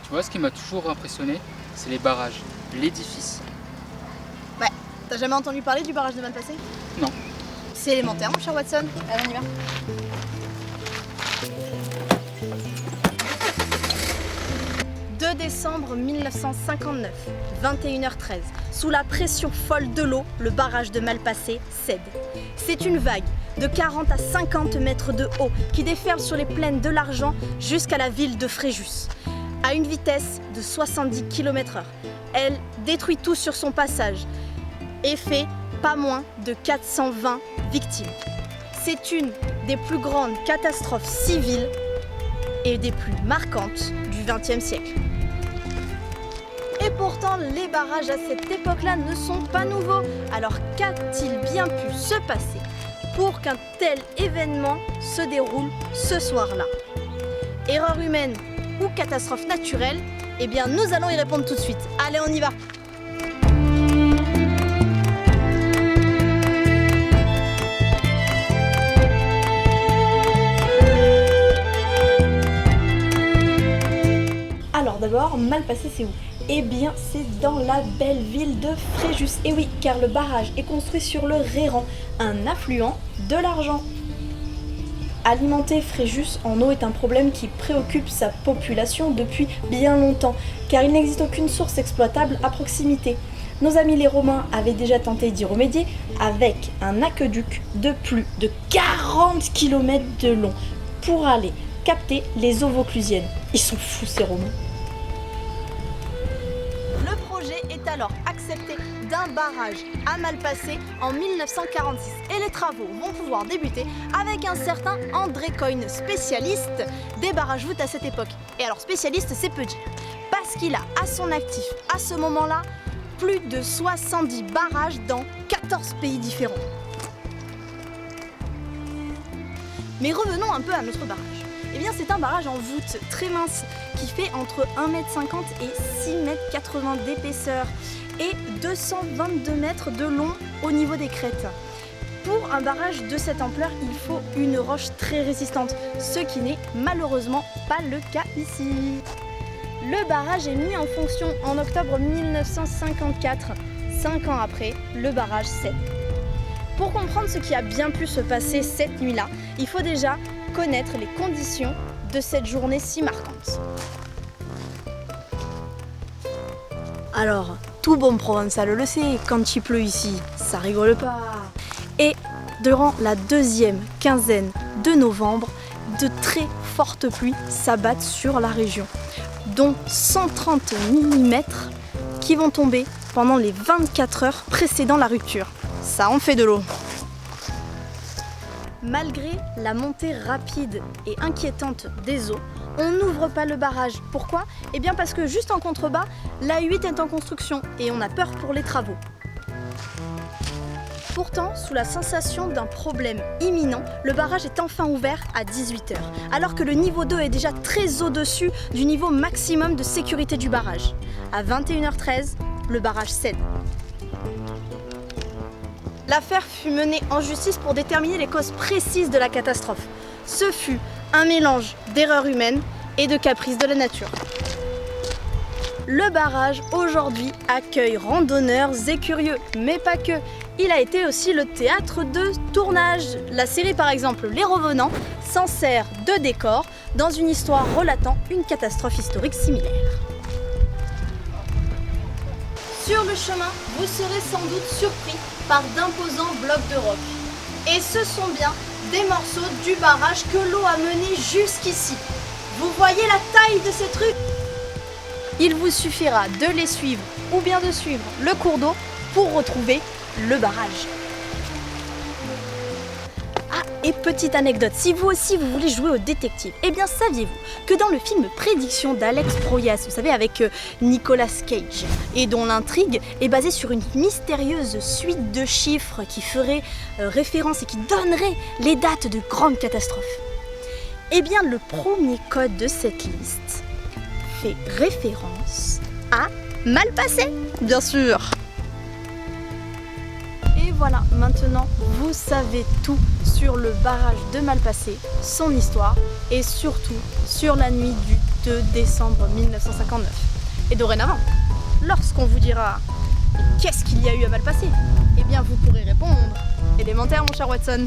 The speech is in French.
Tu vois, ce qui m'a toujours impressionné, c'est les barrages, l'édifice. Ouais, t'as jamais entendu parler du barrage de Malpasset? Non. C'est élémentaire, mon cher Watson. Allez, on y va. « 2 décembre 1959, 21h13. Sous la pression folle de l'eau, le barrage de Malpasset cède. C'est une vague de 40 à 50 mètres de haut qui déferle sur les plaines de l'Argent jusqu'à la ville de Fréjus. À une vitesse de 70 km/h. Elle détruit tout sur son passage et fait pas moins de 420 victimes. C'est une des plus grandes catastrophes civiles et des plus marquantes du XXe siècle. Et pourtant, les barrages à cette époque-là ne sont pas nouveaux. Alors qu'a-t-il bien pu se passer pour qu'un tel événement se déroule ce soir-là? Erreur humaine ou catastrophe naturelle? Eh bien, nous allons y répondre tout de suite. Allez, on y va! Alors d'abord, Malpasset c'est où? Eh bien c'est dans la belle ville de Fréjus. Et oui, car le barrage est construit sur le Réran, un affluent de l'Argent. Alimenter Fréjus en eau est un problème qui préoccupe sa population depuis bien longtemps, car il n'existe aucune source exploitable à proximité. Nos amis les Romains avaient déjà tenté d'y remédier avec un aqueduc de plus de 40 km de long pour aller capter les eaux vauclusiennes. Ils sont fous ces Romains. Le projet est alors accepté d'un barrage à Malpasset en 1946 et les travaux vont pouvoir débuter avec un certain André Coyne, spécialiste des barrages voûtes à cette époque. Et alors spécialiste, c'est peu dire, parce qu'il a à son actif à ce moment-là plus de 70 barrages dans 14 pays différents. Mais revenons un peu à notre barrage. Eh bien c'est un barrage en voûte très mince qui fait entre 1,50 m et 6,80 m d'épaisseur et 222 mètres de long au niveau des crêtes. Pour un barrage de cette ampleur, il faut une roche très résistante, ce qui n'est malheureusement pas le cas ici. Le barrage est mis en fonction en octobre 1954. 5 ans après, le barrage cède. Pour comprendre ce qui a bien pu se passer cette nuit-là, il faut déjà connaître les conditions de cette journée si marquante. Alors, tout bon provençal le sait, quand il pleut ici, ça rigole pas. Et durant la deuxième quinzaine de novembre, de très fortes pluies s'abattent sur la région, dont 130 mm qui vont tomber pendant les 24 heures précédant la rupture. Ça en fait de l'eau. Malgré la montée rapide et inquiétante des eaux, on n'ouvre pas le barrage. Pourquoi? Eh bien parce que juste en contrebas, l'A8 est en construction et on a peur pour les travaux. Pourtant, sous la sensation d'un problème imminent, le barrage est enfin ouvert à 18 h, alors que le niveau d'eau est déjà très au-dessus du niveau maximum de sécurité du barrage. À 21h13, le barrage cède. L'affaire fut menée en justice pour déterminer les causes précises de la catastrophe. Ce fut un mélange d'erreurs humaines et de caprices de la nature. Le barrage aujourd'hui accueille randonneurs et curieux, mais pas que. Il a été aussi le théâtre de tournage. La série par exemple Les Revenants s'en sert de décor dans une histoire relatant une catastrophe historique similaire. Sur le chemin, vous serez sans doute surpris par d'imposants blocs de roc. Et ce sont bien des morceaux du barrage que l'eau a mené jusqu'ici. Vous voyez la taille de ces trucs? Il vous suffira de les suivre ou bien de suivre le cours d'eau pour retrouver le barrage. Ah, et petite anecdote, si vous aussi vous voulez jouer au détective, eh bien saviez-vous que dans le film Prédiction d'Alex Proyas, vous savez avec Nicolas Cage, et dont l'intrigue est basée sur une mystérieuse suite de chiffres qui ferait référence et qui donnerait les dates de grandes catastrophes. Eh bien le premier code de cette liste fait référence à Malpasset, bien sûr. Et voilà, maintenant vous savez tout sur le barrage de Malpasset, son histoire et surtout sur la nuit du 2 décembre 1959. Et dorénavant, lorsqu'on vous dira « Qu'est-ce qu'il y a eu à Malpasset ?» Eh bien, vous pourrez répondre « Élémentaire, mon cher Watson !»